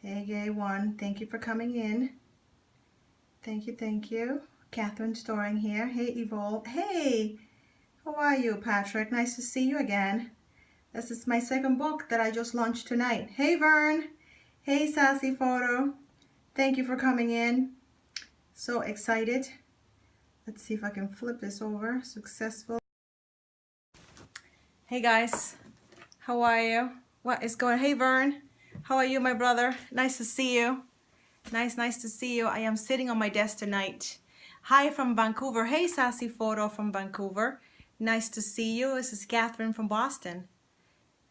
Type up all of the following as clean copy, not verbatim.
Hey, gay one. Thank you for coming in. Thank you, thank you. Catherine Storing here. Hey, Evolve. Hey, how are you, Patrick? Nice to see you again. This is my second book that I just launched tonight. Hey, Vern. Hey, Sassy Photo. Thank you for coming in. So excited. Let's see if I can flip this over. Successful. Hey, guys. How are you? What is going on? Hey, Vern. How are you, my brother? Nice to see you. Nice to see you. I am sitting on my desk tonight. Hi from Vancouver. Hey, Sassy Photo from Vancouver. Nice to see you. This is Catherine from Boston.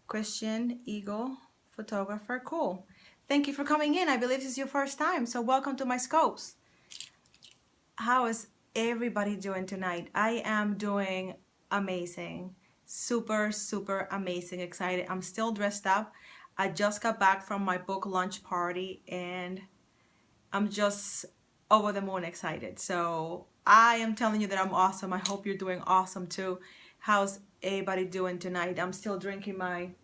Christian Eagle photographer. Cool. Thank you for coming in. I believe this is your first time, so welcome to my scopes. How is everybody doing tonight? I am doing amazing. Super amazing. Excited. I'm still dressed up. I just got back from my book launch party and I'm just over the moon excited. So I am telling you that I'm awesome. I hope you're doing awesome too. How's everybody doing tonight? I'm still drinking I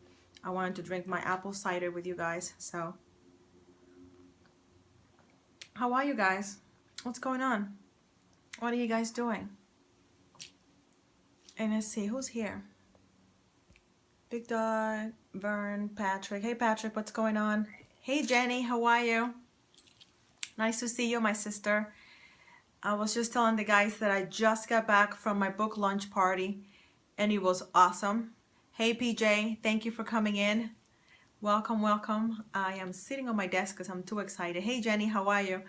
wanted to drink my apple cider with you guys. So how are you guys? What's going on? What are you guys doing? And let's see, who's here? Big Dog, Vern, Patrick. Hey Patrick, what's going on? Hey Jenny, how are you? Nice to see you, my sister. I was just telling the guys that I just got back from my book launch party and it was awesome. Hey PJ, thank you for coming in. Welcome, welcome. I am sitting on my desk because I'm too excited. Hey Jenny, how are you?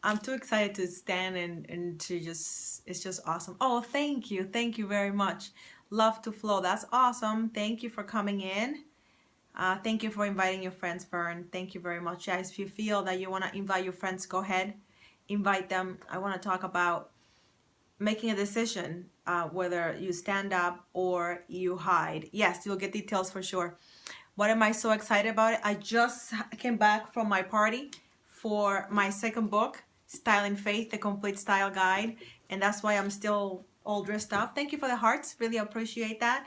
I'm too excited to stand and to just, it's just awesome. Oh, thank you very much. Love to flow, that's awesome. Thank you for coming in. Thank you for inviting your friends, Vern. Thank you very much, guys. If you feel that you want to invite your friends, go ahead, invite them. I want to talk about making a decision, whether you stand up or you hide. Yes, you'll get details for sure. What am I so excited about it? I just came back from my party for my second book, Style and Faith, the Complete Style Guide. And that's why I'm still all dressed up. Thank you for the hearts. Really appreciate that.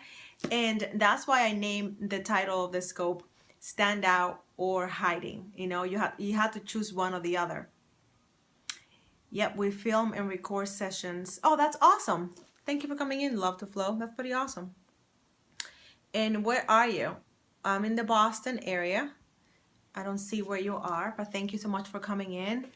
And that's why I named the title of the scope, Stand Out or Hiding. You know, you have to choose one or the other. Yep, we film and record sessions. Oh, that's awesome. Thank you for coming in. Love to flow. That's pretty awesome. And where are you? I'm in the Boston area. I don't see where you are, but thank you so much for coming in.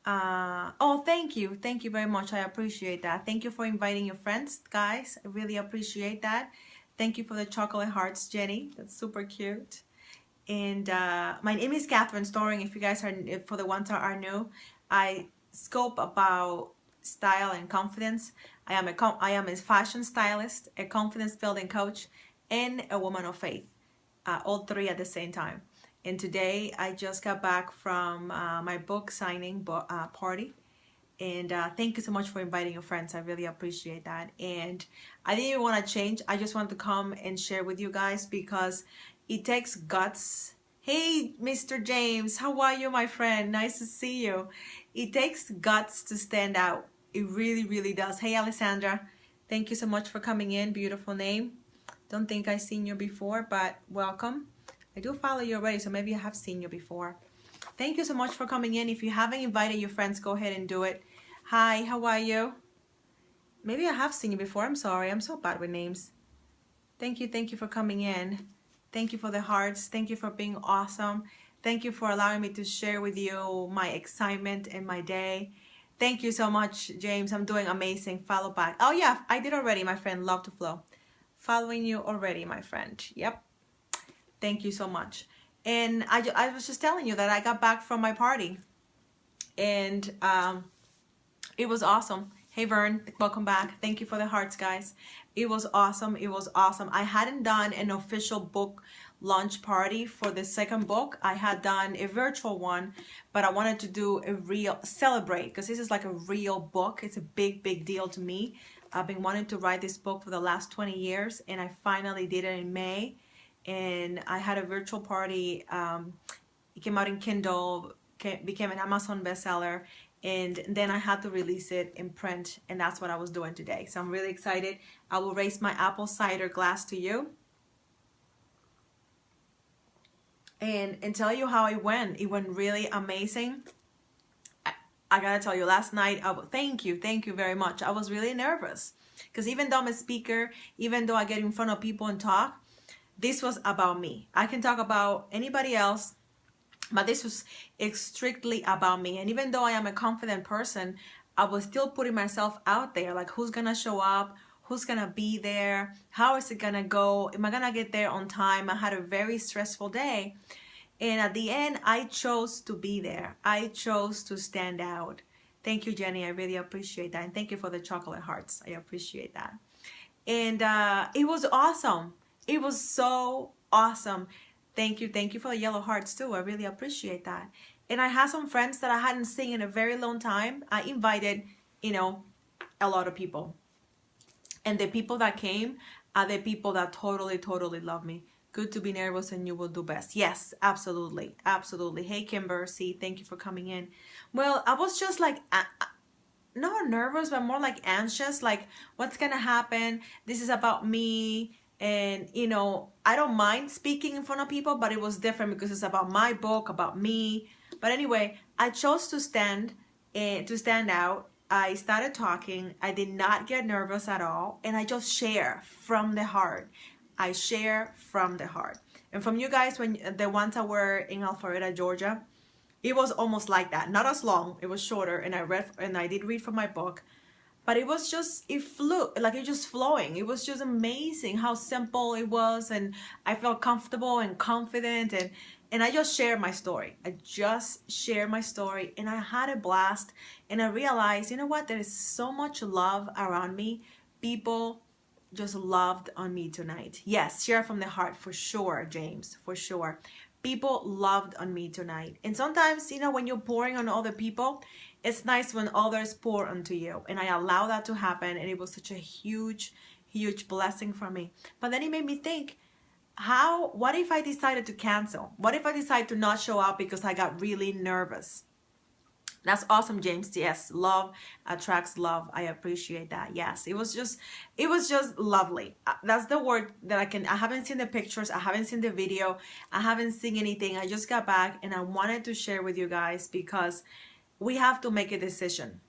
Oh, thank you very much. I appreciate that. Thank you for inviting your friends, guys. I really appreciate that. Thank you for the chocolate hearts, Jenny. That's super cute. And my name is Catherine Storing. If you guys are, for the ones that are new, I scope about style and confidence. I am a fashion stylist, a confidence building coach, and a woman of faith. All three at the same time. And today I just got back from my book signing party. And thank you so much for inviting your friends. I really appreciate that. And I didn't even want to change. I just want to come and share with you guys because it takes guts. Hey, Mr. James, how are you, my friend? Nice to see you. It takes guts to stand out. It really does. Hey, Alessandra, thank you so much for coming in. Beautiful name. Don't think I've seen you before, but welcome. I do follow you already, so maybe I have seen you before. Thank you so much for coming in. If you haven't invited your friends, go ahead and do it. Hi, how are you? Maybe I have seen you before. I'm sorry. I'm so bad with names. Thank you for coming in. Thank you for the hearts. Thank you for being awesome. Thank you for allowing me to share with you my excitement and my day. Thank you so much, James. I'm doing amazing. Follow back. Oh yeah, I did already, my friend. Love to flow. Following you already, my friend. Yep. Thank you so much. And I was just telling you that I got back from my party and it was awesome. Hey Vern, welcome back. Thank you for the hearts, guys. It was awesome. It was awesome. I hadn't done an official book launch party for the second book. I had done a virtual one, but I wanted to do a real celebrate because this is like a real book. It's a big deal to me. I've been wanting to write this book for the last 20 years and I finally did it in May. And I had a virtual party. It came out in Kindle, became an Amazon bestseller, and then I had to release it in print, and that's what I was doing today. So I'm really excited. I will raise my apple cider glass to you. and tell you how it went. It went really amazing. I gotta tell you, last night, thank you very much. I was really nervous because even though I'm a speaker, even though I get in front of people and talk, this was about me. I can talk about anybody else, but this was strictly about me. And even though I am a confident person, I was still putting myself out there, like who's gonna show up, who's gonna be there, how is it gonna go, am I gonna get there on time? I had a very stressful day. And at the end, I chose to be there. I chose to stand out. Thank you, Jenny. I really appreciate that. And thank you for the chocolate hearts. I appreciate that. And it was awesome. It was so awesome. Thank you. Thank you for the yellow hearts too. I really appreciate that. And I had some friends that I hadn't seen in a very long time. I invited, you know, a lot of people. And the people that came are the people that totally, totally love me. Good to be nervous and you will do best. Yes, absolutely. Absolutely. Hey, Kimber, C, thank you for coming in. Well, I was just like, not nervous, but more like anxious. Like, what's going to happen? This is about me. And, you know, I don't mind speaking in front of people, but it was different because it's about my book, about me. But anyway, I chose to stand out. I started talking. I did not get nervous at all. And I just share from the heart. I share from the heart. And from you guys, when the ones that were in Alpharetta, Georgia, it was almost like that. Not as long, it was shorter, and I did read from my book, but it was just, it flew, like it just flowing. It was just amazing how simple it was, and I felt comfortable and confident, and I just shared my story. I just shared my story, and I had a blast, and I realized, you know what, there is so much love around me. People just loved on me tonight. Yes, share from the heart for sure, James, for sure. People loved on me tonight. And sometimes, you know, when you're pouring on other people, it's nice when others pour onto you. And I allow that to happen. And it was such a huge, huge blessing for me. But then it made me think, what if I decided to cancel? What if I decided to not show up because I got really nervous? That's awesome, James. Yes, love attracts love. I appreciate that. Yes, it was just lovely. That's the word that I haven't seen the pictures. I haven't seen the video. I haven't seen anything. I just got back and I wanted to share with you guys because we have to make a decision.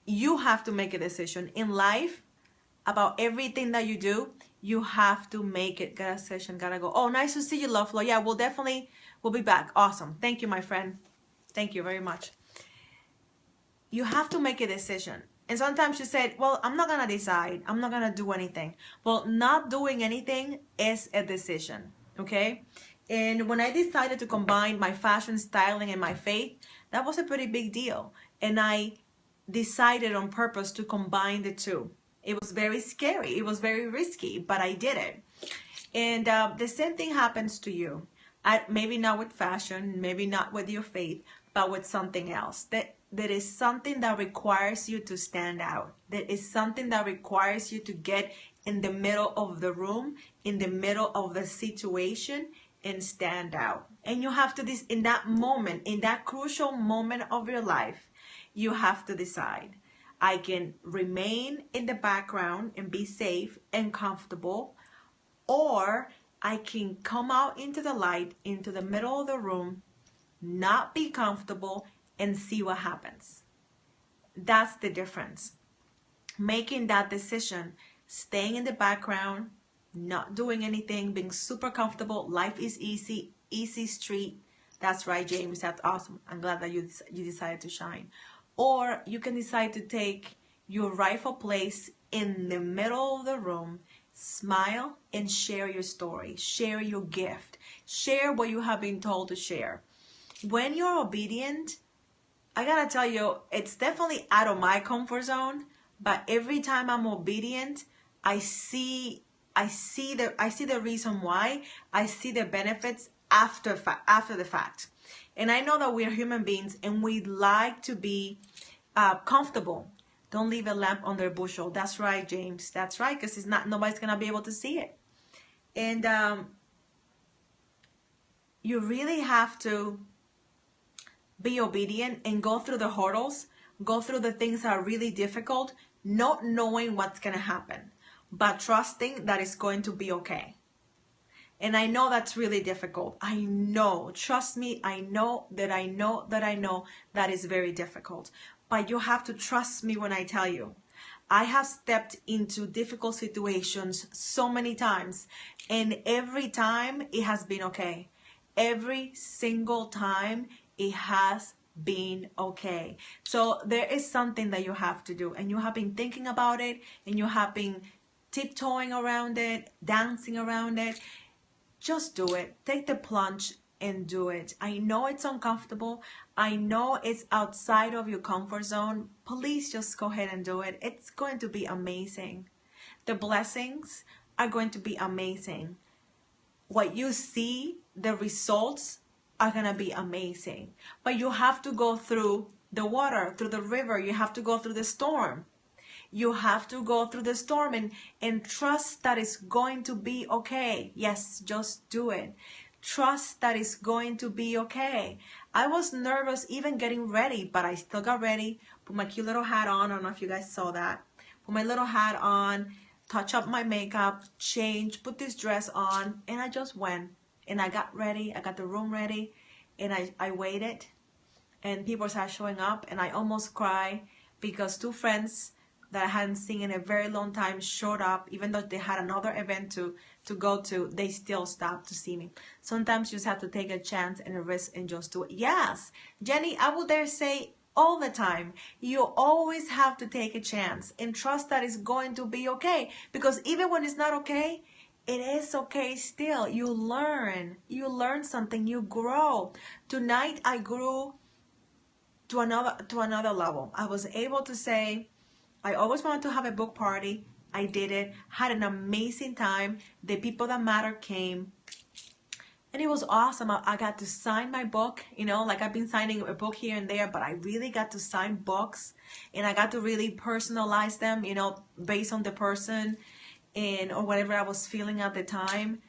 You have to make a decision in life about everything that you do. You have to make it. Got a session, gotta go. Oh, nice to see you, Love Flow. Yeah, we'll be back. Awesome. Thank you, my friend. Thank you very much. You have to make a decision. And sometimes you said, well, I'm not going to decide. I'm not going to do anything. Well, not doing anything is a decision, okay? And when I decided to combine my fashion styling and my faith, that was a pretty big deal. And I decided on purpose to combine the two. It was very scary. It was very risky, but I did it. And the same thing happens to you. Maybe not with fashion, maybe not with your faith, but with something else. There is something that requires you to stand out. There is something that requires you to get in the middle of the room, in the middle of the situation, and stand out. And you have to, in that moment, in that crucial moment of your life, you have to decide. I can remain in the background and be safe and comfortable, or I can come out into the light, into the middle of the room, not be comfortable, and see what happens. That's the difference. Making that decision, staying in the background, not doing anything, being super comfortable. Life is easy, easy street. That's right, James. That's awesome. I'm glad that you decided to shine. Or you can decide to take your rightful place in the middle of the room, smile, and share your story. Share your gift. Share what you have been told to share. When you're obedient, I gotta tell you, it's definitely out of my comfort zone, but every time I'm obedient, I see the reason why. I see the benefits after the fact. And I know that we are human beings and we like to be comfortable. Don't leave a lamp under a bushel. That's right, James. That's right, because nobody's gonna be able to see it. And you really have to be obedient and go through the hurdles, go through the things that are really difficult, not knowing what's going to happen, but trusting that it's going to be okay. And I know that's really difficult. I know, trust me, I know that is very difficult. But you have to trust me when I tell you. I have stepped into difficult situations so many times, and every time it has been okay. Every single time it has been okay. So there is something that you have to do, and you have been thinking about it, and you have been tiptoeing around it, dancing around it. Just do it. Take the plunge and do it. I know it's uncomfortable. I know it's outside of your comfort zone. Please just go ahead and do it. It's going to be amazing. The blessings are going to be amazing. What you see, the results are going to be amazing. But you have to go through the water, through the river. You have to go through the storm. You have to go through the storm and trust that it's going to be okay. Yes, just do it. Trust that it's going to be okay. I was nervous even getting ready, but I still got ready. Put my cute little hat on. I don't know if you guys saw that. Put my little hat on, touch up my makeup, change, put this dress on, and I just went. And I got ready. I got the room ready, and I waited. And people started showing up, and I almost cried because two friends that I hadn't seen in a very long time showed up. Even though they had another event to go to, they still stopped to see me. Sometimes you just have to take a chance and a risk and just do it. Yes, Jenny, I would dare say all the time, you always have to take a chance and trust that it's going to be okay. Because even when it's not okay, it is okay still. You learn something, you grow. Tonight I grew to another level. I was able to say, I always wanted to have a book party. I did it, had an amazing time. The people that matter came, and it was awesome. I got to sign my book, you know, like I've been signing a book here and there, but I really got to sign books, and I got to really personalize them, you know, based on the person and or whatever I was feeling at the time.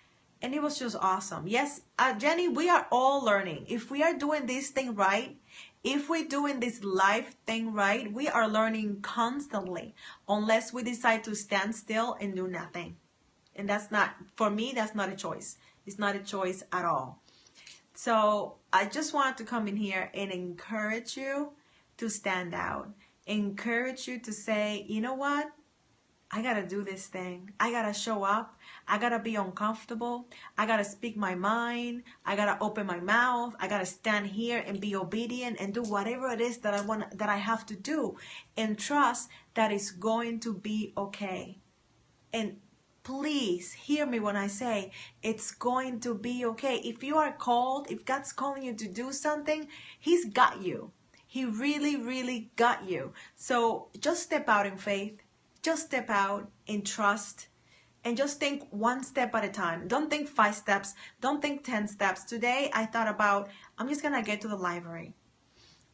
And it was just awesome. Yes, Jenny, we are all learning. If we are doing this thing right, if we're doing this life thing right, we are learning constantly, unless we decide to stand still and do nothing. And that's not, for me, that's not a choice. It's not a choice at all. So I just wanted to come in here and encourage you to stand out. Encourage you to say, you know what? I gotta do this thing. I gotta show up. I gotta be uncomfortable. I gotta speak my mind. I gotta open my mouth. I gotta stand here and be obedient and do whatever it is that I have to do, and trust that it's going to be okay. And please hear me when I say it's going to be okay. If you are called, if God's calling you to do something, He's got you. He really, really got you. So just step out in faith. Just step out in trust, and just think one step at a time. Don't think 5 steps. Don't think 10 steps. Today I thought about, I'm just going to get to the library.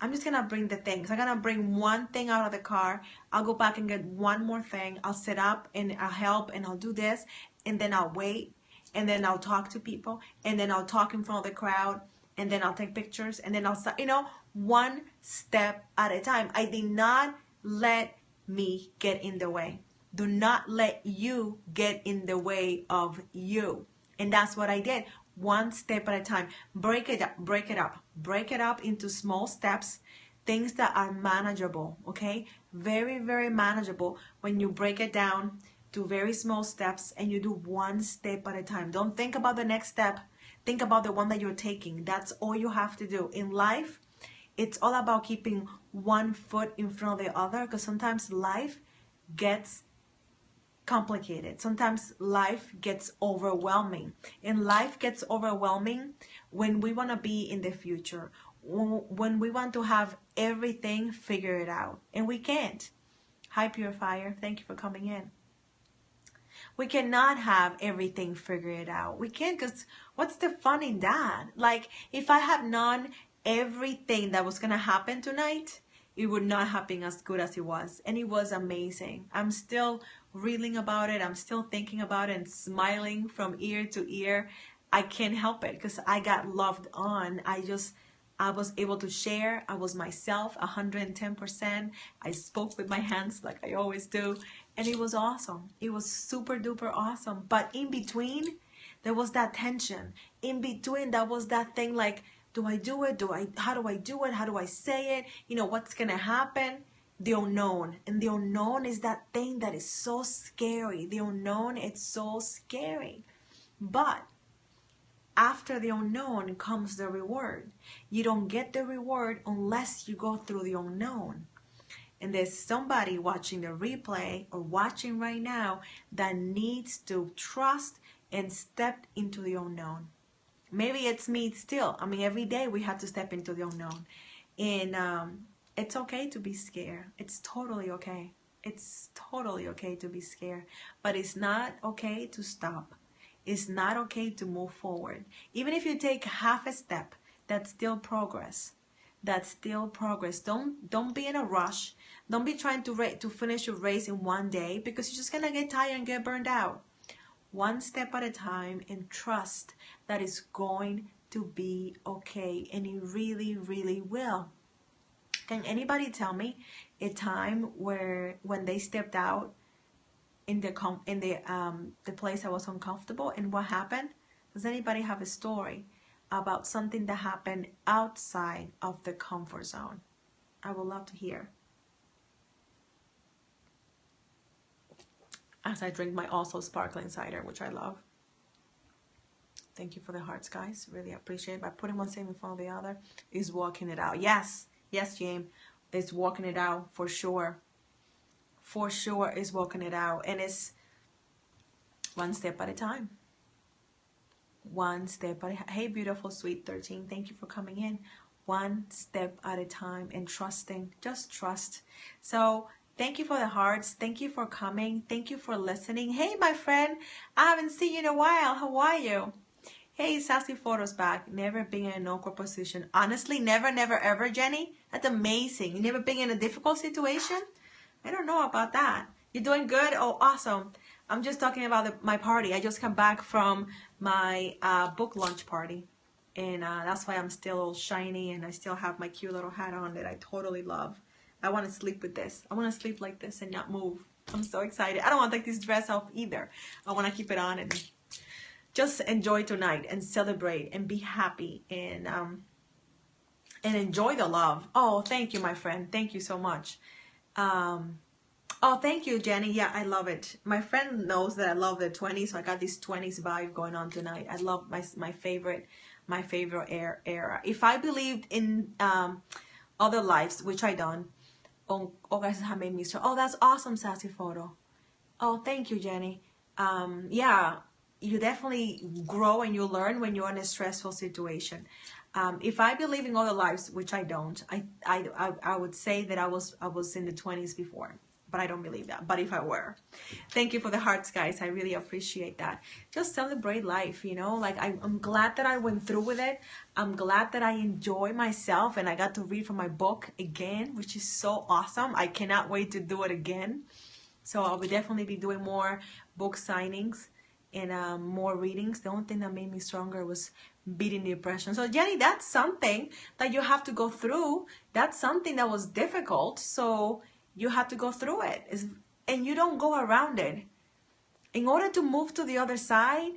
I'm just going to bring the things. I'm going to bring one thing out of the car. I'll go back and get one more thing. I'll sit up and I'll help and I'll do this. And then I'll wait. And then I'll talk to people. And then I'll talk in front of the crowd. And then I'll take pictures. And then I'll, you know, one step at a time. I did not let me get in the way. Do not let you get in the way of you. And that's what I did. One step at a time. Break it up, break it up, break it up into small steps, things that are manageable, okay? Very, very manageable when you break it down to very small steps and you do one step at a time. Don't think about the next step. Think about the one that you're taking. That's all you have to do. In life, it's all about keeping one foot in front of the other, because sometimes life gets complicated. Sometimes life gets overwhelming. And life gets overwhelming when we want to be in the future, when we want to have everything figured out. And we can't. Hi, Purifier. Thank you for coming in. We cannot have everything figured out. We can't, because what's the fun in that? Like, if I had known everything that was going to happen tonight, it would not have been as good as it was. And it was amazing. I'm still reeling about it. I'm still thinking about it and smiling from ear to ear. I can't help it because I got loved on. I was able to share. I was myself 110%. I spoke with my hands like I always do. And it was awesome. It was super duper awesome. But in between, There was that tension. In between, that was that thing like, do I do it? How do I do it? How do I say it? You know, what's going to happen? The unknown. And the unknown is that thing that is so scary. The unknown, it's so scary. But after the unknown comes the reward. You don't get the reward unless you go through the unknown. And there's somebody watching the replay or watching right now that needs to trust and step into the unknown. Maybe it's me still. I mean, every day we have to step into the unknown. And it's okay to be scared. It's totally okay. It's totally okay to be scared. But it's not okay to stop. It's not okay to move forward. Even if you take half a step, that's still progress. That's still progress. Don't be in a rush. Don't be trying to finish your race in one day, because you're just gonna get tired and get burned out. One step at a time, and trust that it's going to be okay, and it really, really will. Can anybody tell me a time when they stepped out in the place that was uncomfortable, and what happened? Does anybody have a story about something that happened outside of the comfort zone? I would love to hear. As I drink my also sparkling cider, which I love. Thank you for the hearts, guys. Really appreciate it. By putting one thing in front of the other is walking it out. Yes, James, it's walking it out for sure. For sure is walking it out, and it's one step at a time. One step at a time. Hey, beautiful, sweet 13, thank you for coming in. One step at a time, and trusting, just trust. So thank you for the hearts. Thank you for coming. Thank you for listening. Hey, my friend, I haven't seen you in a while. How are you? Hey, Sassy Photos back. Never been in an awkward position. Honestly, never, never, ever, Jenny. That's amazing. You never been in a difficult situation? I don't know about that. You're doing good? Oh, awesome. I'm just talking about my party. I just come back from my book launch party. And that's why I'm still all shiny, and I still have my cute little hat on that I totally love. I want to sleep with this. I want to sleep like this and not move. I'm so excited. I don't want to take this dress off either. I want to keep it on and just enjoy tonight and celebrate and be happy and enjoy the love. Oh, thank you, my friend. Thank you so much. Oh, thank you, Jenny. Yeah, I love it. My friend knows that I love the 20s, so I got this 20s vibe going on tonight. I love my favorite era. If I believed in other lives, which I don't, oh, guys have made me so. Oh, that's awesome, Sassy Photo. Oh, thank you, Jenny. Yeah, you definitely grow and you learn when you're in a stressful situation. If I believe in other lives, which I don't, I would say that I was in the 20s before, but I don't believe that. But if I were, thank you for the hearts, guys. I really appreciate that. Just celebrate life, you know. Like I'm glad that I went through with it. I'm glad that I enjoy myself, and I got to read from my book again, which is so awesome. I cannot wait to do it again. So I will definitely be doing more book signings and more readings. The only thing that made me stronger was beating depression. So Jenny, that's something that you have to go through. That's something that was difficult. So you have to go through it. And you don't go around it. In order to move to the other side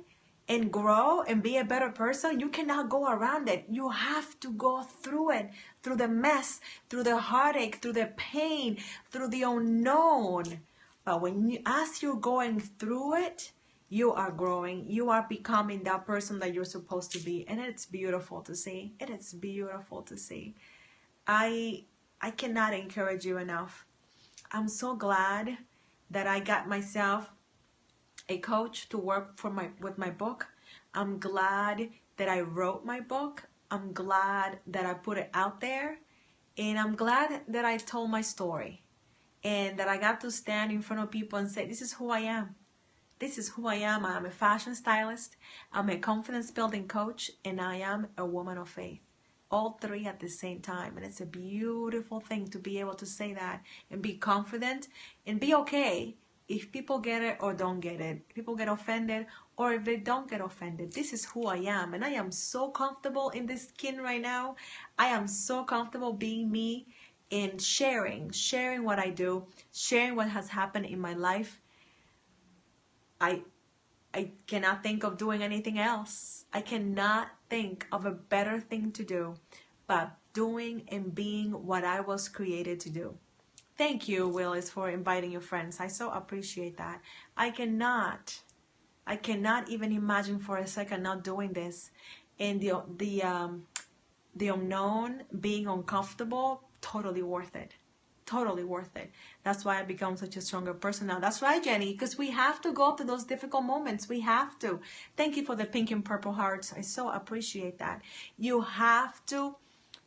and grow and be a better person, you cannot go around it. You have to go through it, through the mess, through the heartache, through the pain, through the unknown. But as you're going through it, you are growing. You are becoming that person that you're supposed to be. And it's beautiful to see. It is beautiful to see. I cannot encourage you enough. I'm so glad that I got myself a coach to work with my book. I'm glad that I wrote my book. I'm glad that I put it out there. And I'm glad that I told my story. And that I got to stand in front of people and say, this is who I am. This is who I am. I'm a fashion stylist. I'm a confidence building coach. And I am a woman of faith. All three at the same time. And it's a beautiful thing to be able to say that and be confident and be okay if people get it or don't get it. If people get offended or if they don't get offended. This is who I am. And I am so comfortable in this skin right now. I am so comfortable being me and sharing what I do, sharing what has happened in my life. I cannot think of doing anything else. I cannot think of a better thing to do but doing and being what I was created to do. Thank you, Willis, for inviting your friends. I so appreciate that. I cannot even imagine for a second not doing this. And the unknown, being uncomfortable, totally worth it. Totally worth it. That's why I become such a stronger person now. That's right, Jenny, because we have to go through those difficult moments. We have to. Thank you for the pink and purple hearts. I so appreciate that. You have to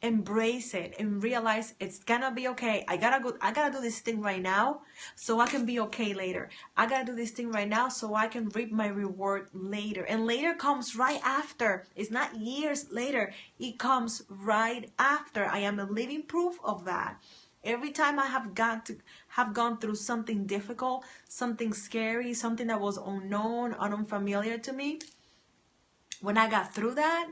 embrace it and realize it's gonna be okay. I gotta do this thing right now so I can be okay later. I gotta do this thing right now so I can reap my reward later. And later comes right after. It's not years later. It comes right after. I am a living proof of that. Every time I have gone through something difficult, something scary, something that was unknown, unfamiliar to me, when I got through that,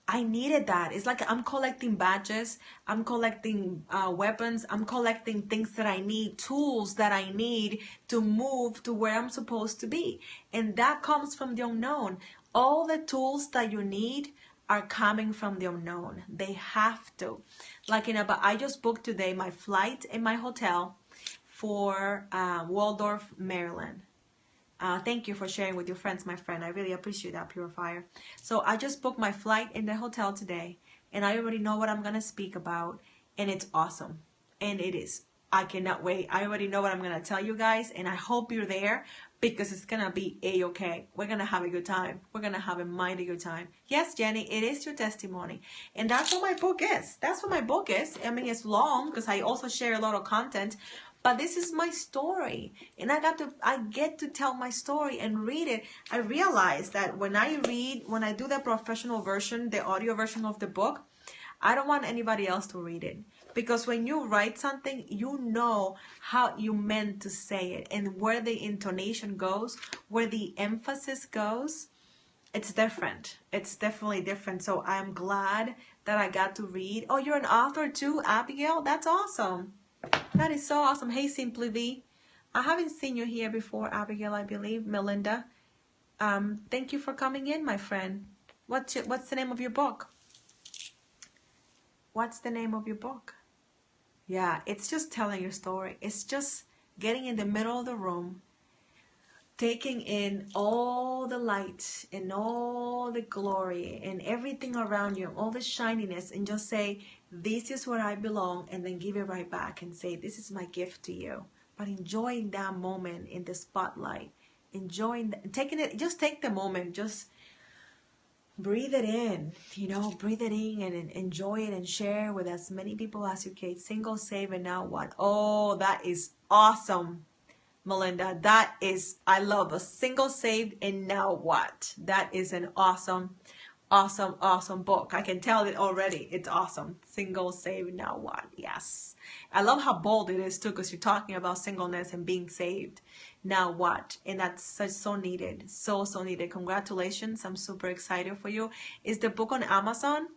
I needed that. It's like I'm collecting badges, I'm collecting weapons, I'm collecting things that I need, tools that I need to move to where I'm supposed to be. And that comes from the unknown. All the tools that you need are coming from the unknown. They have to. Like I just booked today my flight and my hotel for Waldorf, Maryland. Thank you for sharing with your friends, my friend. I really appreciate that, Purifier. So I just booked my flight in the hotel today, and I already know what I'm going to speak about, and it's awesome. And it is. I cannot wait. I already know what I'm going to tell you guys, and I hope you're there because it's going to be A-okay. We're going to have a good time. We're going to have a mighty good time. Yes, Jenny, it is your testimony. And that's what my book is. That's what my book is. I mean, it's long because I also share a lot of content. But this is my story, and I get to tell my story and read it. I realize that when I do the professional version, the audio version of the book, I don't want anybody else to read it. Because when you write something, you know how you meant to say it and where the intonation goes, where the emphasis goes. It's different. It's definitely different. So I'm glad that I got to read. Oh, you're an author too, Abigail? That's awesome. That is so awesome. Hey, Simply V. I haven't seen you here before, Abigail, I believe. Melinda. Thank you for coming in, my friend. What's the name of your book? What's the name of your book? Yeah, it's just telling your story. It's just getting in the middle of the room, taking in all the light and all the glory and everything around you, all the shininess, and just say, this is where I belong, and then give it right back and say, this is my gift to you. But enjoying that moment in the spotlight, taking it, just take the moment, just breathe it in, breathe it in and enjoy it and share with as many people as you can. Single, save, and now what? Oh, that is awesome, Melinda. That is, I love a single, saved, and now what? That is an awesome book. I can tell it already. It's awesome. Single, saved, now what? Yes. I love how bold it is too, because you're talking about singleness and being saved. Now what? And that's so needed. So needed. Congratulations. I'm super excited for you. Is the book on Amazon?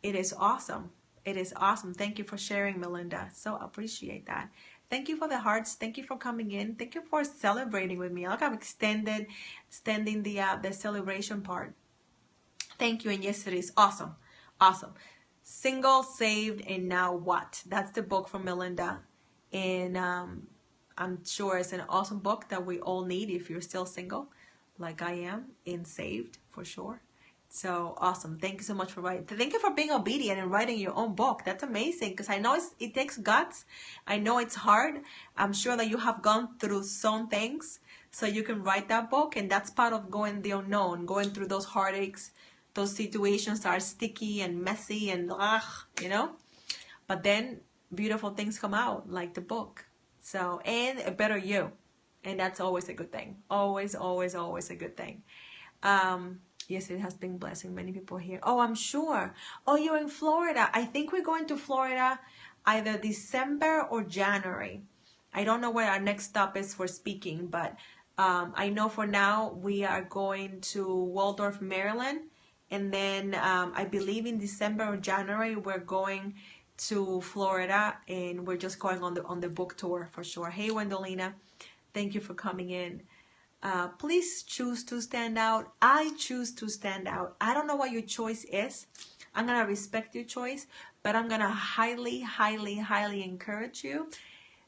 It is awesome. It is awesome. Thank you for sharing, Melinda. So appreciate that. Thank you for the hearts. Thank you for coming in. Thank you for celebrating with me. Like I'm extending the celebration part. Thank you. And yes, it is awesome. Awesome. Single, saved, and now what? That's the book from Melinda. And I'm sure it's an awesome book that we all need if you're still single, like I am, and saved for sure. So awesome. Thank you so much for writing. Thank you for being obedient and writing your own book. That's amazing, because I know it takes guts. I know it's hard. I'm sure that you have gone through some things so you can write that book. And that's part of going the unknown, going through those heartaches, those situations that are sticky and messy and but then beautiful things come out, like the book. So, and a better you. And that's always a good thing. Always, always, always a good thing. Yes, it has been blessing many people here. Oh, I'm sure. Oh, you're in Florida. I think we're going to Florida either December or January. I don't know where our next stop is for speaking, but I know for now we are going to Waldorf, Maryland. And then I believe in December or January we're going to Florida, and we're just going on the book tour for sure. Hey, Wendolina, thank you for coming in. Please choose to stand out. I choose to stand out. I don't know what your choice is. I'm going to respect your choice, but I'm going to highly, highly, highly encourage you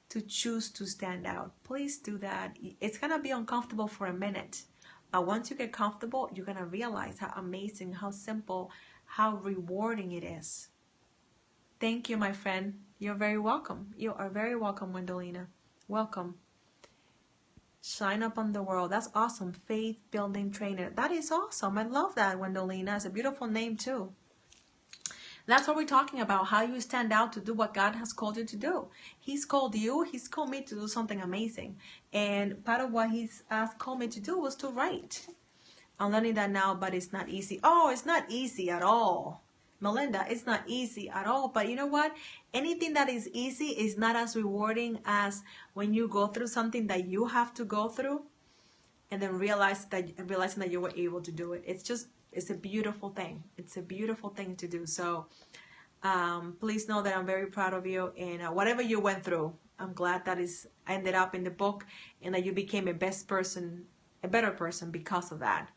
to choose to stand out. Please do that. It's going to be uncomfortable for a minute, but once you get comfortable, you're going to realize how amazing, how simple, how rewarding it is. Thank you, my friend. You're very welcome. You are very welcome, Wendelina. Welcome. Shine up on the world. That's awesome. Faith building trainer. That is awesome. I love that, Wendelina. It's a beautiful name too. That's what we're talking about, how you stand out to do what God has called you to do. He's called you, he's called me to do something amazing. And part of what he's called me to do was to write. I'm learning that now, but it's not easy. Oh, it's not easy at all. Melinda, it's not easy at all. But you know what? Anything that is easy is not as rewarding as when you go through something that you have to go through and then realizing that you were able to do it. It's a beautiful thing. It's a beautiful thing to do. So please know that I'm very proud of you, and whatever you went through, I'm glad that is ended up in the book and that you became a better person because of that.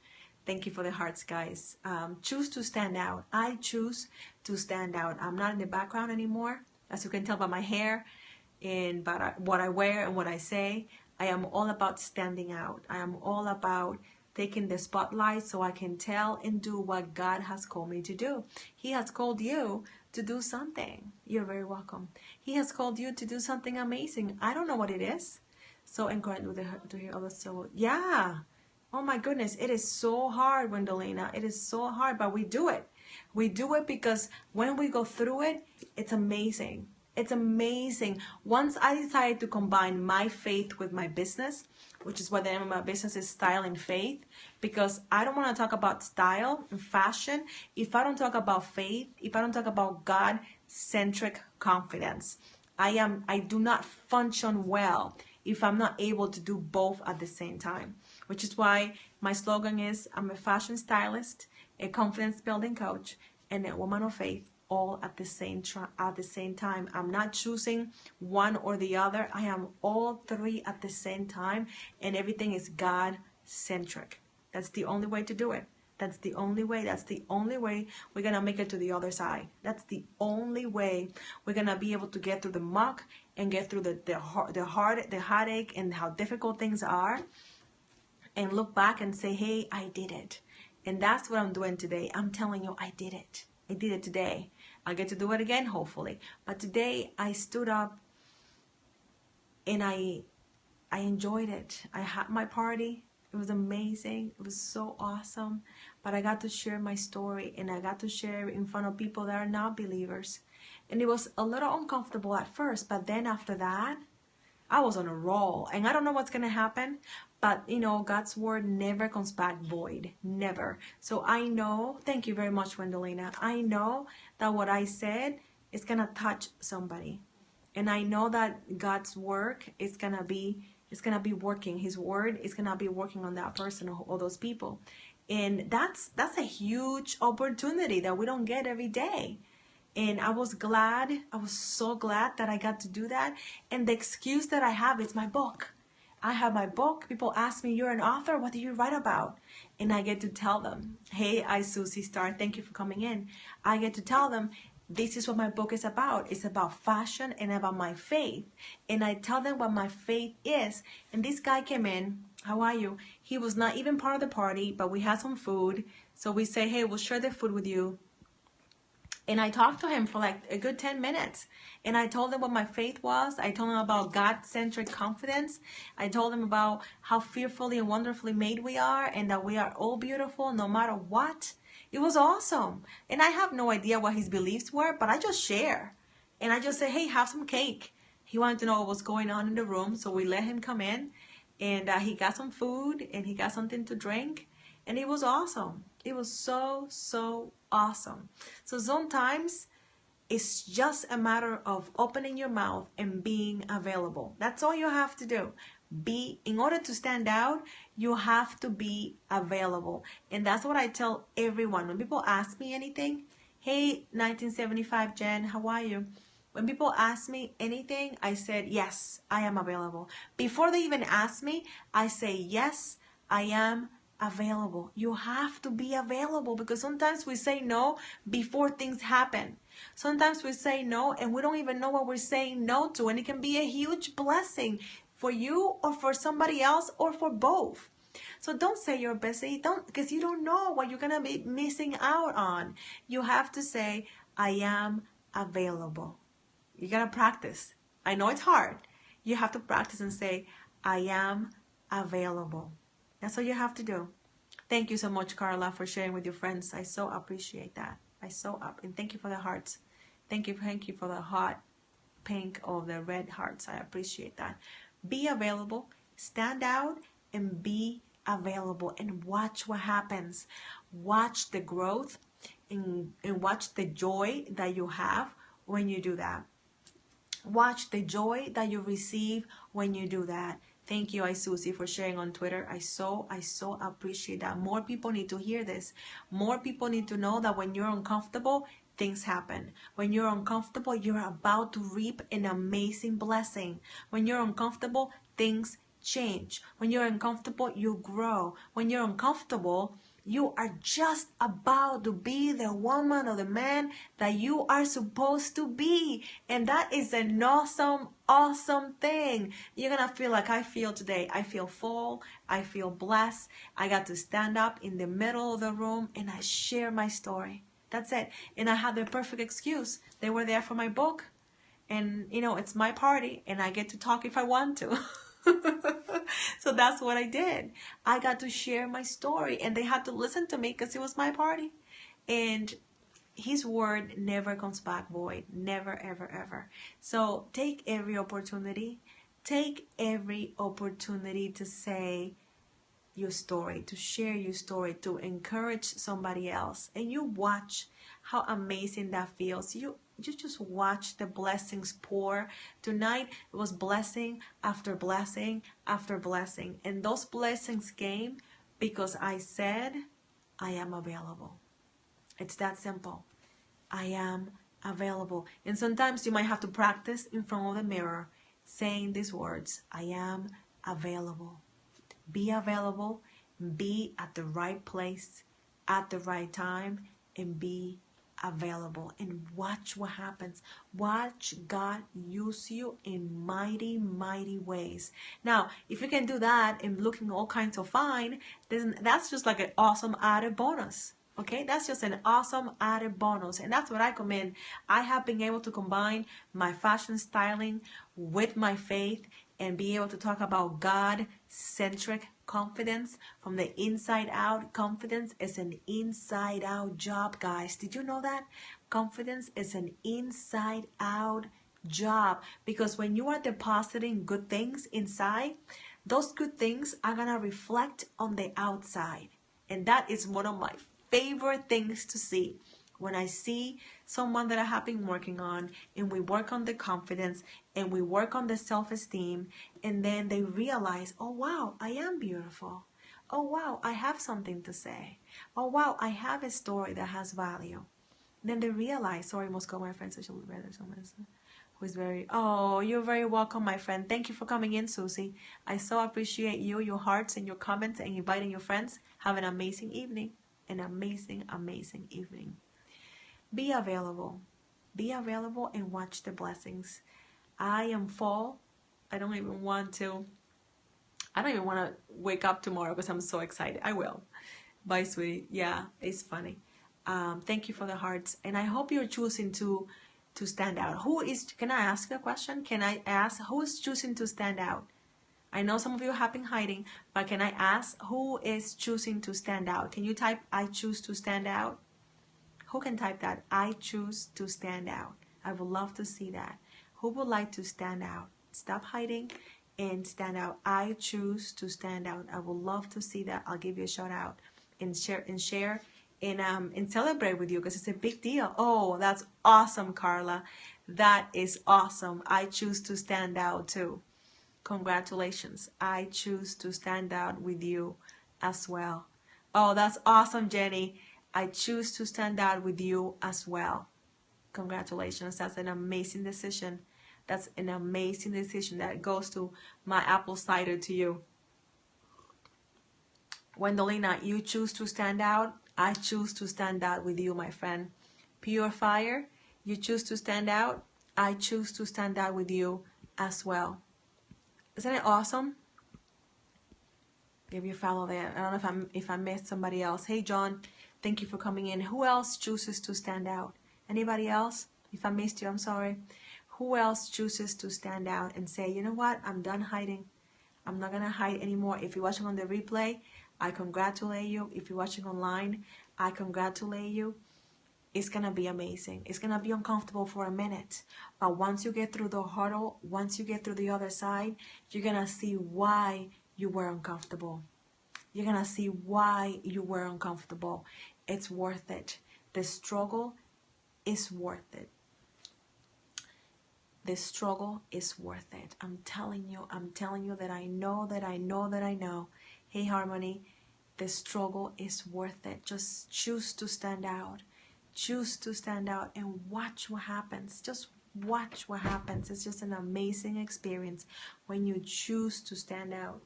Thank you for the hearts, guys. Choose to stand out. I choose to stand out. I'm not in the background anymore. As you can tell by my hair and by what I wear and what I say, I am all about standing out. I am all about taking the spotlight so I can tell and do what God has called me to do. He has called you to do something. You're very welcome. He has called you to do something amazing. I don't know what it is. So encouraged to hear others. So yeah. Oh my goodness, it is so hard, Wendelina. It is so hard, but we do it. We do it because when we go through it, it's amazing. It's amazing. Once I decided to combine my faith with my business, which is what the name of my business is, Style and Faith, because I don't want to talk about style and fashion if I don't talk about faith, if I don't talk about God-centric confidence. I do not function well if I'm not able to do both at the same time, which is why my slogan is, I'm a fashion stylist, a confidence building coach, and a woman of faith, all at the same time. I'm not choosing one or the other. I am all three at the same time, and everything is God-centric. That's the only way to do it. That's the only way. That's the only way we're going to make it to the other side. That's the only way we're going to be able to get through the muck and get through the heartache and how difficult things are, and look back and say, hey, I did it. And that's what I'm doing today. I'm telling you, I did it. I did it today. I'll get to do it again, hopefully. But today I stood up and I enjoyed it. I had my party. It was amazing. It was so awesome. But I got to share my story, and I got to share in front of people that are not believers. And it was a little uncomfortable at first, but then after that, I was on a roll. And I don't know what's going to happen, but you know, God's word never comes back void. Never. So I know, thank you very much, Wendelina. I know that what I said is going to touch somebody. And I know that God's work is going to be working. His word is going to be working on that person or those people. And that's a huge opportunity that we don't get every day. And I was so glad that I got to do that. And the excuse that I have is my book. I have my book. People ask me, you're an author, what do you write about? And I get to tell them, hey, I, Susie Star, thank you for coming in. I get to tell them, this is what my book is about. It's about fashion and about my faith. And I tell them what my faith is. And this guy came in, how are you? He was not even part of the party, but we had some food. So we say, hey, we'll share the food with you. And I talked to him for like a good 10 minutes. And I told him what my faith was. I told him about God-centric confidence. I told him about how fearfully and wonderfully made we are, and that we are all beautiful no matter what. It was awesome. And I have no idea what his beliefs were, but I just share. And I just say, hey, have some cake. He wanted to know what was going on in the room, so we let him come in. And he got some food, and he got something to drink. And it was awesome. It was so, so awesome. So sometimes it's just a matter of opening your mouth and being available. That's all you have to do. In order to stand out, you have to be available. And that's what I tell everyone. When people ask me anything, hey, 1975 Jen, how are you? When people ask me anything, I said, yes, I am available. Before they even ask me, I say, yes, I am available. You have to be available, because sometimes we say no before things happen. Sometimes we say no and we don't even know what we're saying no to, and it can be a huge blessing for you or for somebody else or for both. So don't say you're busy, don't, because you don't know what you're gonna be missing out on. You have to say, I am available. You gotta practice. I know it's hard. You have to practice and say, I am available. That's all you have to do. Thank you so much, Carla, for sharing with your friends. I so appreciate that. And thank you for the hearts. Thank you for the hot pink or the red hearts. I appreciate that. Be available, stand out, and be available, and watch what happens. Watch the growth and watch the joy that you have when you do that. Watch the joy that you receive when you do that. Thank you, Susie, for sharing on Twitter. I so appreciate that. More people need to hear this. More people need to know that when you're uncomfortable, things happen. When you're uncomfortable, you're about to reap an amazing blessing. When you're uncomfortable, things change. When you're uncomfortable, you grow. When you're uncomfortable, you are just about to be the woman or the man that you are supposed to be. And that is an awesome thing. You're going to feel like I feel today. I feel full. I feel blessed. I got to stand up in the middle of the room and I share my story. That's it. And I had the perfect excuse. They were there for my book. And, you know, it's my party and I get to talk if I want to. So that's what I did. I got to share my story and they had to listen to me because it was my party. And his word never comes back void. Never, ever, ever. So take every opportunity. Take every opportunity to say your story, to share your story, to encourage somebody else. And you watch how amazing that feels. You just watch the blessings pour. Tonight it was blessing after blessing after blessing. And those blessings came because I said, I am available. It's that simple. I am available. And sometimes you might have to practice in front of the mirror saying these words, I am available. Be available, be at the right place, at the right time, and be available. And watch what happens. Watch God use you in mighty, mighty ways. Now, if you can do that and looking all kinds of fine, then that's just like an awesome added bonus. Okay, that's just an awesome added bonus. And that's what I come in. I have been able to combine my fashion styling with my faith and be able to talk about God-centric confidence from the inside out. Confidence is an inside out job, guys. Did you know that? Confidence is an inside out job, because when you are depositing good things inside, those good things are gonna reflect on the outside. And that is one of my favorite things to see. When I see someone that I have been working on and we work on the confidence and we work on the self-esteem, and then they realize, oh wow, I am beautiful. Oh wow, I have something to say. Oh wow, I have a story that has value. Then they realize, sorry, must go my friend social media who is very, oh, you're very welcome, my friend. Thank you for coming in, Susie. I so appreciate you, your hearts and your comments and inviting your friends. Have an amazing evening. An amazing, amazing evening. Be available. Be available and watch the blessings. I am full. I don't even want to wake up tomorrow because I'm so excited. I will. Bye, sweetie. Yeah, it's funny. Thank you for the hearts. And I hope you're choosing to stand out. Can I ask a question? Can I ask who is choosing to stand out? I know some of you have been hiding, but can I ask who is choosing to stand out? Can you type, I choose to stand out? Who can type that? I choose to stand out. I would love to see that. Who would like to stand out? Stop hiding and stand out. I choose to stand out. I would love to see that. I'll give you a shout out and share and celebrate with you, because it's a big deal. Oh, that's awesome, Carla. That is awesome. I choose to stand out too. Congratulations. I choose to stand out with you as well. Oh, that's awesome, Jenny. I choose to stand out with you as well. Congratulations. That's an amazing decision. That's an amazing decision. That goes to my apple cider to you. Wendolina, you choose to stand out. I choose to stand out with you, my friend. Pure Fire, you choose to stand out. I choose to stand out with you as well. Isn't it awesome? Give you a follow there. I don't know if I missed somebody else. Hey, John, thank you for coming in. Who else chooses to stand out? Anybody else? If I missed you, I'm sorry. Who else chooses to stand out and say, you know what? I'm done hiding. I'm not going to hide anymore. If you're watching on the replay, I congratulate you. If you're watching online, I congratulate you. It's going to be amazing. It's going to be uncomfortable for a minute. But once you get through the hurdle, once you get through the other side, you're going to see why you were uncomfortable. You're going to see why you were uncomfortable. It's worth it. The struggle is worth it. The struggle is worth it. I'm telling you that I know. Hey, Harmony, the struggle is worth it. Just choose to stand out. Choose to stand out and watch what happens. Just watch what happens. It's just an amazing experience when you choose to stand out.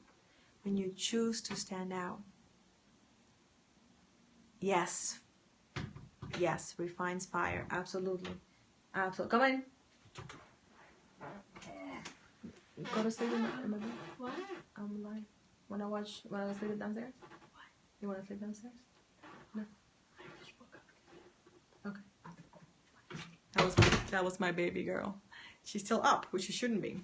When you choose to stand out. Yes. Yes, refines fire. Absolutely. Absolutely. Come on. Go to sleep in the bed. What? I'm like, when I sleep downstairs? What? You want to sleep downstairs? No. I just woke up. Okay. That was my baby girl. She's still up, which she shouldn't be.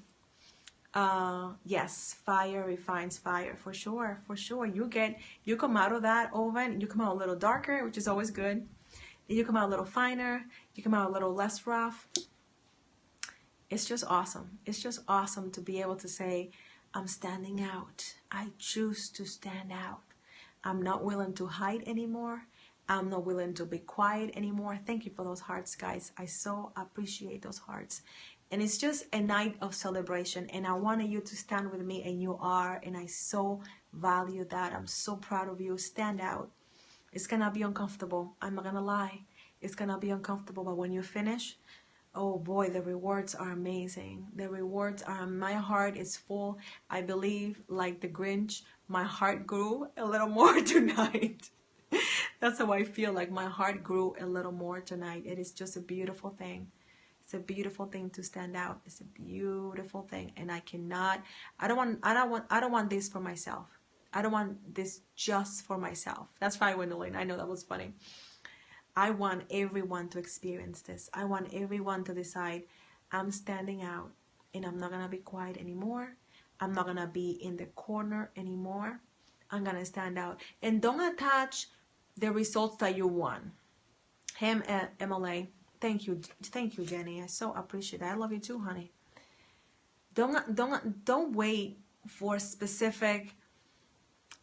Yes, fire refines fire, for sure, for sure. You come out of that oven, you come out a little darker, which is always good. You come out a little finer, you come out a little less rough. It's just awesome. It's just awesome to be able to say, I'm standing out. I choose to stand out. I'm not willing to hide anymore. I'm not willing to be quiet anymore. Thank you for those hearts, guys. I so appreciate those hearts. And it's just a night of celebration. And I wanted you to stand with me, and you are. And I so value that. I'm so proud of you. Stand out. It's going to be uncomfortable. I'm not going to lie. It's going to be uncomfortable. But when you finish, oh boy, the rewards are amazing. The rewards are, my heart is full. I believe, like the Grinch, my heart grew a little more tonight. That's how I feel, like my heart grew a little more tonight. It is just a beautiful thing. It's a beautiful thing to stand out. It's a beautiful thing. And I don't want this for myself. I don't want this just for myself. That's right, Gwendolyn. I know that was funny. I want everyone to experience this. I want everyone to decide, I'm standing out and I'm not going to be quiet anymore. I'm not going to be in the corner anymore. I'm going to stand out. And don't attach the results that you want. Him at MLA. Thank you, Jenny. I so appreciate that. I love you too, honey. Don't wait for specific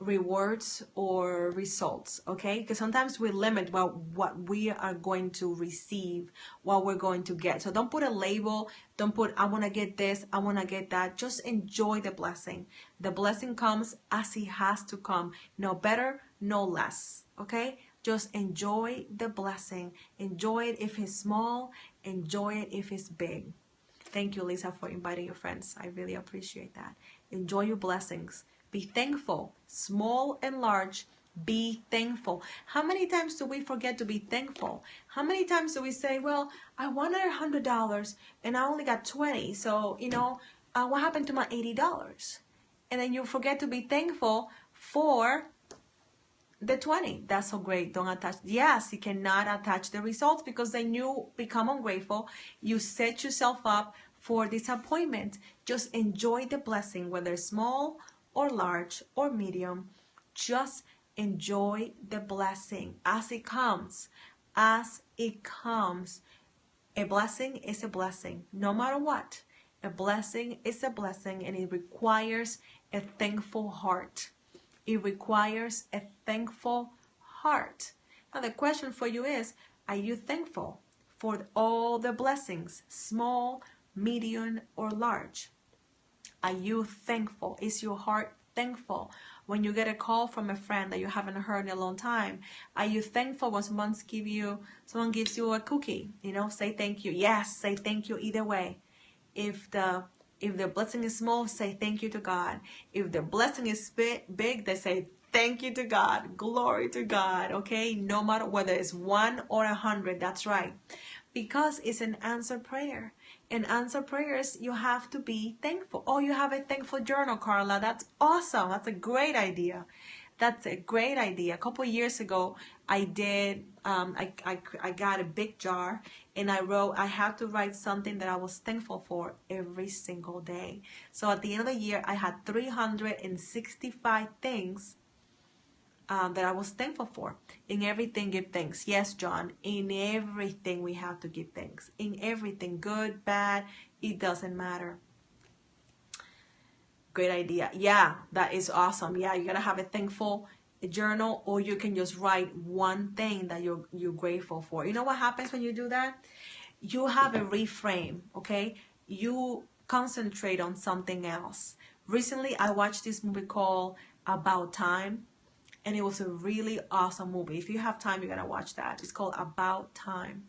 rewards or results, okay? Because sometimes we limit what we are going to receive, what we're going to get. So don't put a label. Don't put, I want to get this, I want to get that. Just enjoy the blessing. The blessing comes as it has to come. No better, no less, okay? Just enjoy the blessing. Enjoy it if it's small. Enjoy it if it's big. Thank you, Lisa, for inviting your friends. I really appreciate that. Enjoy your blessings. Be thankful, small and large. Be thankful. How many times do we forget to be thankful? How many times do we say, well, I wanted $100 and I only got 20. So, what happened to my $80? And then you forget to be thankful for the 20. That's so great. Don't attach. Yes, you cannot attach the results, because then you become ungrateful. You set yourself up for disappointment. Just enjoy the blessing, whether small or large or medium. Just enjoy the blessing as it comes. As it comes. A blessing is a blessing, no matter what. A blessing is a blessing, and it requires a thankful heart. It requires a thankful heart. Now the question for you is, are you thankful for all the blessings, small, medium, or large? Are you thankful? Is your heart thankful? When you get a call from a friend that you haven't heard in a long time, are you thankful when someone gives you a cookie? Say thank you. Yes, say thank you either way. If the blessing is small, say thank you to God. If the blessing is big, they say Thank you to God. Glory to God. Okay. No matter whether it's 1 or 100. That's right. Because it's an answer prayer. In answer prayers, you have to be thankful. Oh, you have a thankful journal, Carla. That's awesome. That's a great idea. That's a great idea. A couple years ago, I did, I got a big jar and I had to write something that I was thankful for every single day. So at the end of the year, I had 365 things that I was thankful for. In everything, give thanks. Yes, John, in everything we have to give thanks. In everything, good, bad, it doesn't matter. Great idea. Yeah, that is awesome. Yeah, you gotta have a thankful journal, or you can just write one thing that you're grateful for. You know what happens when you do that? You have a reframe, okay? You concentrate on something else. Recently, I watched this movie called About Time, and it was a really awesome movie. If you have time, you gotta watch that. It's called About Time.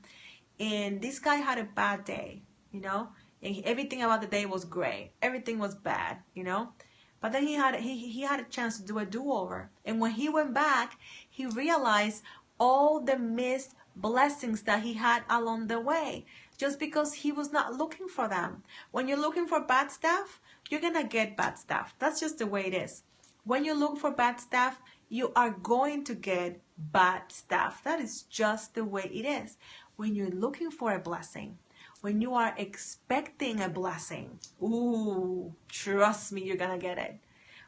And this guy had a bad day, you know, and everything about the day was gray. Everything was bad, you know. But then he had a chance to do a do-over. And when he went back, he realized all the missed blessings that he had along the way, just because he was not looking for them. When you're looking for bad stuff, you're gonna get bad stuff. That's just the way it is. When you look for bad stuff, you are going to get bad stuff. That is just the way it is. When you're looking for a blessing, when you are expecting a blessing, ooh, trust me, you're gonna get it.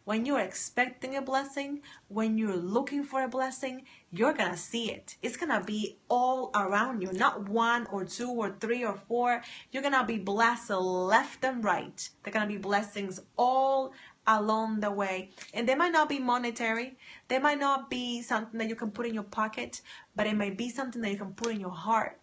When you're expecting a blessing, when you're looking for a blessing, you're gonna see it. It's gonna be all around you, not 1 or 2 or 3 or 4. You're gonna be blessed left and right. They're gonna be blessings all along the way. And they might not be monetary. They might not be something that you can put in your pocket, but it might be something that you can put in your heart.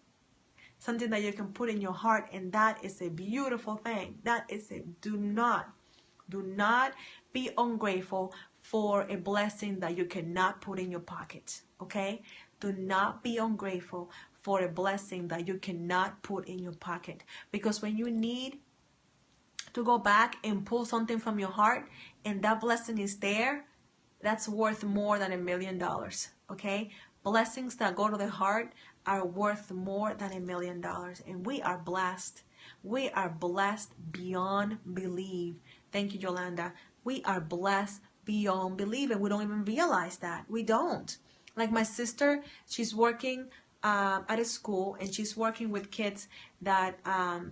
Something that you can put in your heart, and that is a beautiful thing. That is it. Do not be ungrateful for a blessing that you cannot put in your pocket, okay? Do not be ungrateful for a blessing that you cannot put in your pocket, because when you need to go back and pull something from your heart and that blessing is there, that's worth more than $1 million, okay? Blessings that go to the heart are worth more than $1 million, and we are blessed. We are blessed beyond belief. Thank you, Yolanda. We are blessed beyond belief, and we don't even realize that. We don't. Like my sister, she's working at a school, and she's working with kids that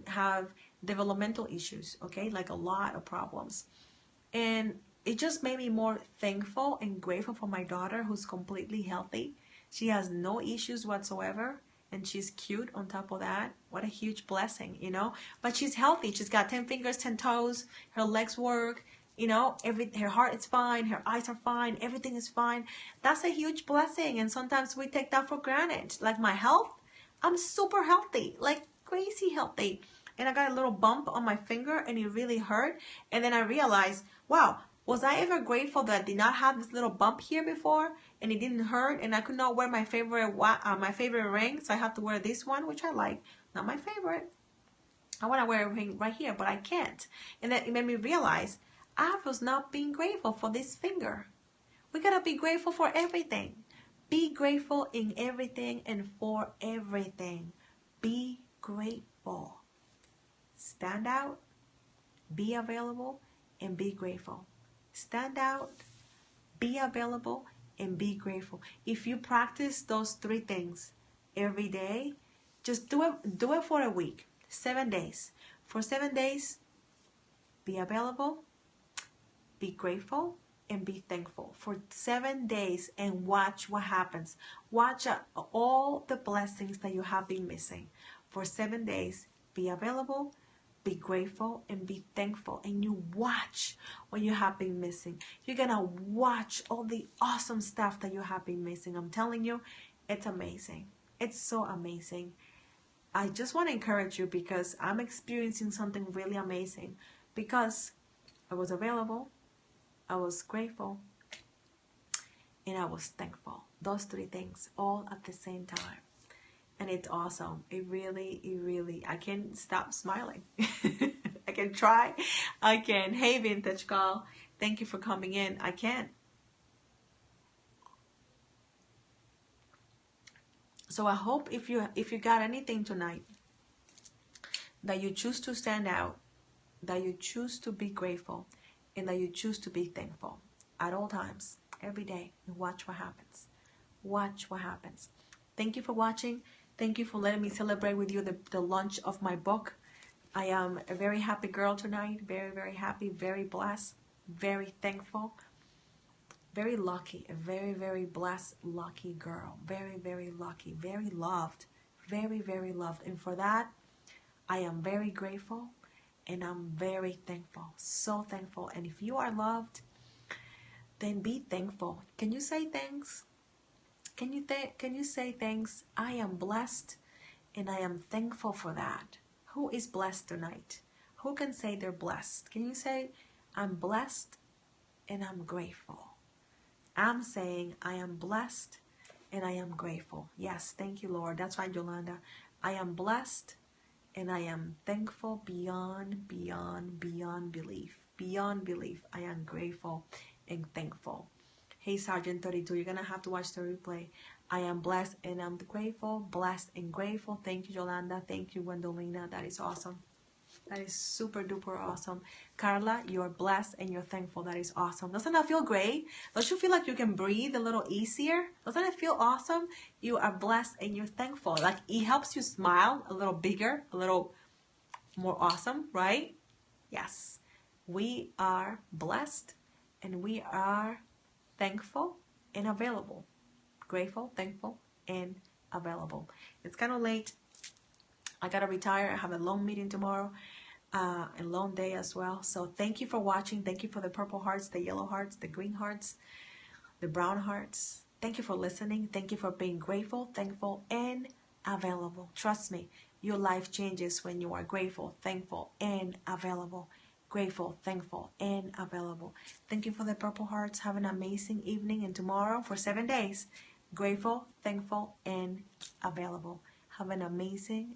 have developmental issues, okay? Like a lot of problems. And it just made me more thankful and grateful for my daughter, who's completely healthy. She has no issues whatsoever, and she's cute on top of that. What a huge blessing, you know? But she's healthy. She's got 10 fingers, 10 toes. Her legs work, you know, her heart is fine. Her eyes are fine. Everything is fine. That's a huge blessing, and sometimes we take that for granted. Like my health, I'm super healthy, like crazy healthy. And I got a little bump on my finger, and it really hurt. And then I realized, wow, was I ever grateful that I did not have this little bump here before, and it didn't hurt, and I could not wear my favorite ring, so I have to wear this one, which I like. Not my favorite. I want to wear a ring right here, but I can't. And then it made me realize I was not being grateful for this finger. We gotta be grateful for everything. Be grateful in everything and for everything. Be grateful. Stand out, be available, and be grateful. Stand out, be available, and be grateful. If you practice those 3 things every day, just do it for a week, 7 days. For 7 days, be available, be grateful, and be thankful for 7 days, and watch what happens. Watch all the blessings that you have been missing. For 7 days, be available, be grateful, and be thankful. And you watch what you have been missing. You're gonna watch all the awesome stuff that you have been missing. I'm telling you, it's amazing. It's so amazing. I just want to encourage you, because I'm experiencing something really amazing, because I was available, I was grateful, and I was thankful. Those 3 things all at the same time. And it's awesome. It really, I can't stop smiling. I can try. I can. Hey, Vintage Call. Thank you for coming in. I can't. So I hope if you got anything tonight, that you choose to stand out, that you choose to be grateful, and that you choose to be thankful at all times, every day, and watch what happens. Watch what happens. Thank you for watching. Thank you for letting me celebrate with you the launch of my book. I am a very happy girl tonight. Very, very happy, very blessed, very thankful, very lucky, a very, very blessed, lucky girl. Very, very lucky, very loved, very, very loved. And for that, I am very grateful and I'm very thankful. So thankful. And if you are loved, then be thankful. Can you say thanks? Can you say thanks? I am blessed and I am thankful for that. Who is blessed tonight? Who can say they're blessed? Can you say, I'm blessed and I'm grateful? I'm saying I am blessed and I am grateful. Yes, thank you, Lord. That's right, Yolanda. I am blessed and I am thankful beyond belief. Beyond belief. I am grateful and thankful. Hey, Sergeant 32, you're going to have to watch the replay. I am blessed and I'm grateful. Blessed and grateful. Thank you, Yolanda. Thank you, Gwendolina. That is awesome. That is super duper awesome. Carla, you're blessed and you're thankful. That is awesome. Doesn't that feel great? Don't you feel like you can breathe a little easier? Doesn't it feel awesome? You are blessed and you're thankful. Like it helps you smile a little bigger, a little more awesome, right? Yes. We are blessed and we are thankful and available. Grateful, thankful, and available. It's kind of late. I gotta retire. I have a long meeting tomorrow, a long day as well. So thank you for watching. Thank you for the purple hearts, the yellow hearts, the green hearts, the brown hearts. Thank you for listening. Thank you for being grateful, thankful, and available. Trust me, your life changes when you are grateful, thankful, and available. Grateful, thankful, and available. Thank you for the purple hearts. Have an amazing evening, and tomorrow for 7 days, grateful, thankful, and available. Have an amazing